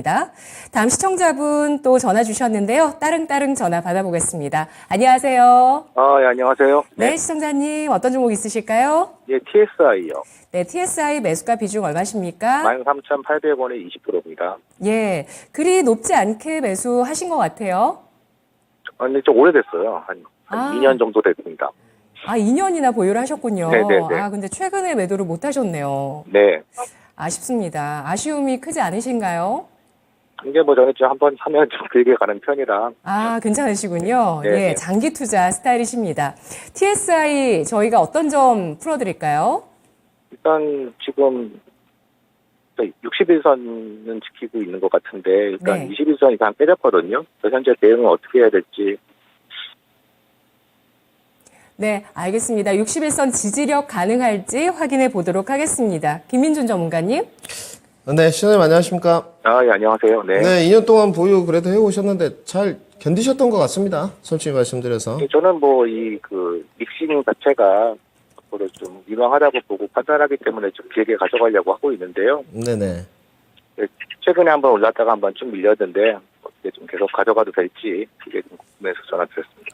다음 시청자분 또 전화 주셨는데요. 따릉따릉 전화 받아보겠습니다. 안녕하세요. 예, 안녕하세요. 네, 시청자님 어떤 종목 있으실까요? 예, TSI요. 네, TSI 매수가 비중 얼마십니까? 13,800원에 20%입니다. 예, 그리 높지 않게 매수하신 것 같아요. 근데 좀 오래됐어요. 한 2년 정도 됐습니다. 2년이나 보유를 하셨군요. 네네네. 근데 최근에 매도를 못 하셨네요. 네. 아쉽습니다. 아쉬움이 크지 않으신가요? 이게 저는 좀 한번 사면 좀 길게 가는 편이라. 괜찮으시군요. 네네. 예, 장기 투자 스타일이십니다. TSI 저희가 어떤 점 풀어드릴까요? 일단 지금 60일선은 지키고 있는 것 같은데, 일단 네. 21선 이상 깨졌거든요. 그래서 현재 대응은 어떻게 해야 될지. 네, 알겠습니다. 61선 지지력 가능할지 확인해 보도록 하겠습니다. 김민준 전문가님. 네, 시청자님 안녕하십니까? 예, 안녕하세요. 네. 네, 2년 동안 보유 그래도 해오셨는데 잘 견디셨던 것 같습니다. 솔직히 말씀드려서. 저는 믹싱 자체가 앞으로 좀 유망하다고 보고 판단하기 때문에 좀 길게 가져가려고 하고 있는데요. 네네. 최근에 한번 올랐다가 한번 쭉 밀렸는데 어떻게 좀 계속 가져가도 될지 그게 좀 궁금해서 전화드렸습니다.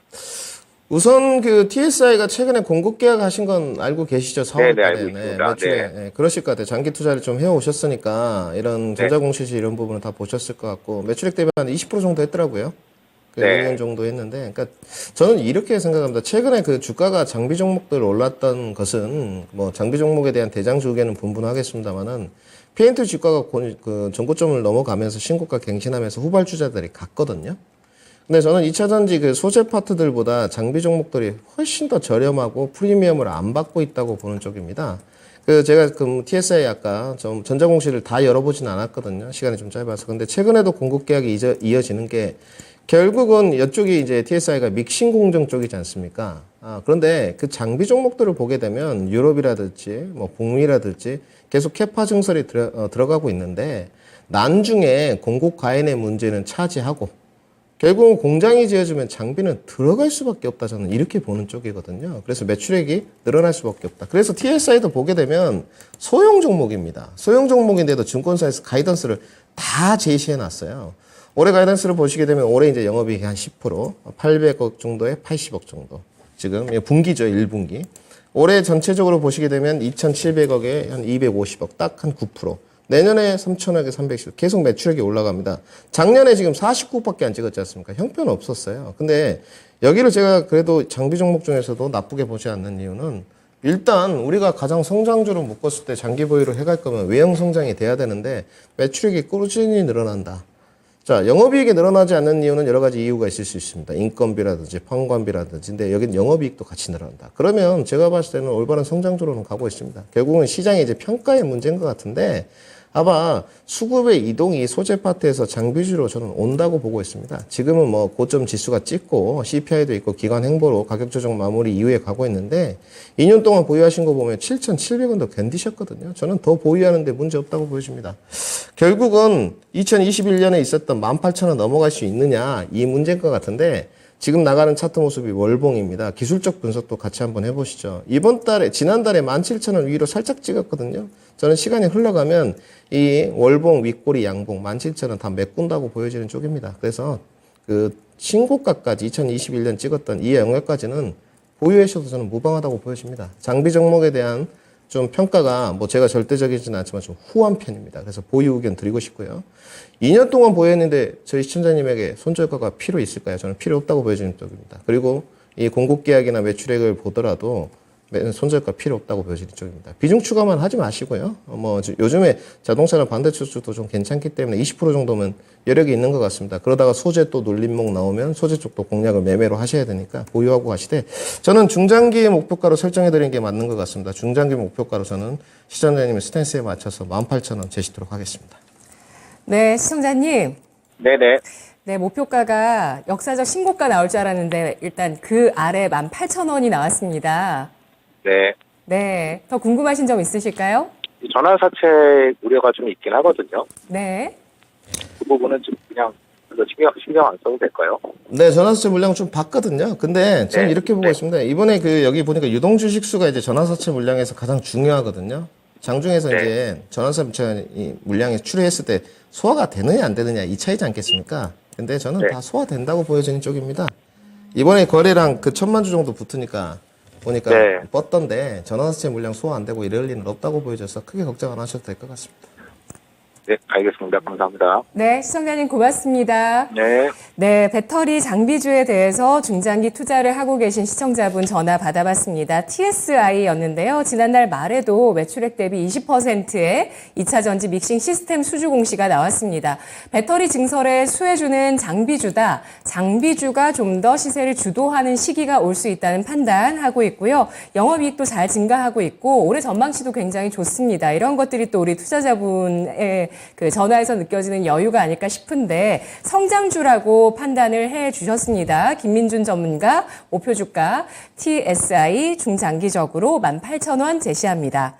우선 TSI가 최근에 공급 계약 하신 건 알고 계시죠? 4월 네, 달에. 알고 있습니다. 매출에. 네, 그러실 것 같아요. 장기 투자를 좀 해오셨으니까 이런 전자공시지 이런 부분은 다 보셨을 것 같고 매출액 대비 한 20% 정도 했더라고요. 네. 1년 정도 했는데, 그러니까 저는 이렇게 생각합니다. 최근에 주가가 장비 종목들 올랐던 것은 뭐 장비 종목에 대한 대장주 의견은 분분하겠습니다만은 P&T 주가가 전고점을 넘어가면서 신고가 갱신하면서 후발주자들이 갔거든요. 근데 저는 2차전지 소재 파트들보다 장비 종목들이 훨씬 더 저렴하고 프리미엄을 안 받고 있다고 보는 쪽입니다. 제가 TSI 아까 좀 전자공시를 다 열어보진 않았거든요. 시간이 좀 짧아서. 근데 최근에도 공급 계약이 이어지는 게 결국은 이쪽이 이제 TSI가 믹싱 공정 쪽이지 않습니까? 그런데 그 장비 종목들을 보게 되면 유럽이라든지 뭐 북미라든지 계속 캐파 증설이 들어가고 있는데 난중에 공급 과잉의 문제는 차지하고 결국은 공장이 지어지면 장비는 들어갈 수밖에 없다. 저는 이렇게 보는 쪽이거든요. 그래서 매출액이 늘어날 수밖에 없다. 그래서 TSI도 보게 되면 소형 종목입니다. 소형 종목인데도 증권사에서 가이던스를 다 제시해 놨어요. 올해 가이던스를 보시게 되면 올해 이제 영업이익이 한 10%, 800억 정도에 80억 정도. 지금 분기죠, 1분기. 올해 전체적으로 보시게 되면 2,700억에 한 250억, 딱 한 9%. 내년에 3,000억에 310억. 계속 매출액이 올라갑니다. 작년에 지금 49억밖에 안 찍었지 않습니까? 형편 없었어요. 근데 여기를 제가 그래도 장비 종목 중에서도 나쁘게 보지 않는 이유는 일단 우리가 가장 성장주로 묶었을 때 장기 보유를 해갈 거면 외형 성장이 돼야 되는데 매출액이 꾸준히 늘어난다. 자, 영업이익이 늘어나지 않는 이유는 여러 가지 이유가 있을 수 있습니다. 인건비라든지 판관비라든지. 근데 여긴 영업이익도 같이 늘어난다. 그러면 제가 봤을 때는 올바른 성장주로는 가고 있습니다. 결국은 시장의 이제 평가의 문제인 것 같은데 아마 수급의 이동이 소재 파트에서 장비주로 저는 온다고 보고 있습니다. 지금은 뭐 고점 지수가 찍고 CPI도 있고 기관 행보로 가격 조정 마무리 이후에 가고 있는데 2년 동안 보유하신 거 보면 7,700원도 견디셨거든요. 저는 더 보유하는데 문제 없다고 보여집니다. 결국은 2021년에 있었던 18,000원 넘어갈 수 있느냐 이 문제인 것 같은데 지금 나가는 차트 모습이 월봉입니다. 기술적 분석도 같이 한번 해보시죠. 지난달에 17,000원 위로 살짝 찍었거든요. 저는 시간이 흘러가면 이 월봉, 윗꼬리, 양봉, 17,000원 다 메꾼다고 보여지는 쪽입니다. 그래서 신고가까지 2021년 찍었던 이 영역까지는 보유하셔도 저는 무방하다고 보여집니다. 장비 종목에 대한 좀 평가가 뭐 제가 절대적이지는 않지만 좀 후한 편입니다. 그래서 보유 의견 드리고 싶고요. 2년 동안 보유했는데 저희 시청자님에게 손절가가 필요 있을까요? 저는 필요 없다고 보여지는 쪽입니다. 그리고 이 공급 계약이나 매출액을 보더라도 손절가 필요 없다고 보여지는 쪽입니다. 비중 추가만 하지 마시고요. 요즘에 자동차나 반도체도 좀 괜찮기 때문에 20% 정도면 여력이 있는 것 같습니다. 그러다가 소재 또 눌림목 나오면 소재 쪽도 공략을 매매로 하셔야 되니까 보유하고 가시되 저는 중장기의 목표가로 설정해 드린 게 맞는 것 같습니다. 중장기 목표가로 저는 시청자님의 스탠스에 맞춰서 18,000원 제시도록 하겠습니다. 네, 시청자님. 네네. 네, 목표가가 역사적 신고가 나올 줄 알았는데 일단 그 아래 18,000원이 나왔습니다. 네. 네, 더 궁금하신 점 있으실까요? 전환사채 우려가 좀 있긴 하거든요. 네. 그 부분은 좀 그냥 신경 안 써도 될까요? 네, 전환사채 물량 좀 봤거든요. 근데 저는 네. 이렇게 보고 있습니다. 이번에 여기 보니까 유동주식 수가 이제 전환사채 물량에서 가장 중요하거든요. 장중에서 네. 이제 전환사채가 이 물량이 출회했을 때 소화가 되느냐 안 되느냐 이 차이지 않겠습니까? 근데 저는 네. 다 소화된다고 보여지는 쪽입니다. 이번에 거래량 그 1,000만 주 정도 붙으니까 보니까 네. 뻗던데 전환사채 물량 소화 안 되고 이럴 리는 없다고 보여져서 크게 걱정 안 하셔도 될 것 같습니다. 네, 알겠습니다. 감사합니다. 네, 시청자님 고맙습니다. 네. 네, 배터리 장비주에 대해서 중장기 투자를 하고 계신 시청자분 전화 받아봤습니다. TSI였는데요. 지난달 말에도 매출액 대비 20%의 2차 전지 믹싱 시스템 수주 공시가 나왔습니다. 배터리 증설에 수혜주는 장비주다. 장비주가 좀 더 시세를 주도하는 시기가 올 수 있다는 판단하고 있고요. 영업이익도 잘 증가하고 있고 올해 전망치도 굉장히 좋습니다. 이런 것들이 또 우리 투자자분의 그 전화에서 느껴지는 여유가 아닐까 싶은데 성장주라고 판단을 해 주셨습니다. 김민준 전문가 목표 주가 TSI 중장기적으로 18,000원 제시합니다.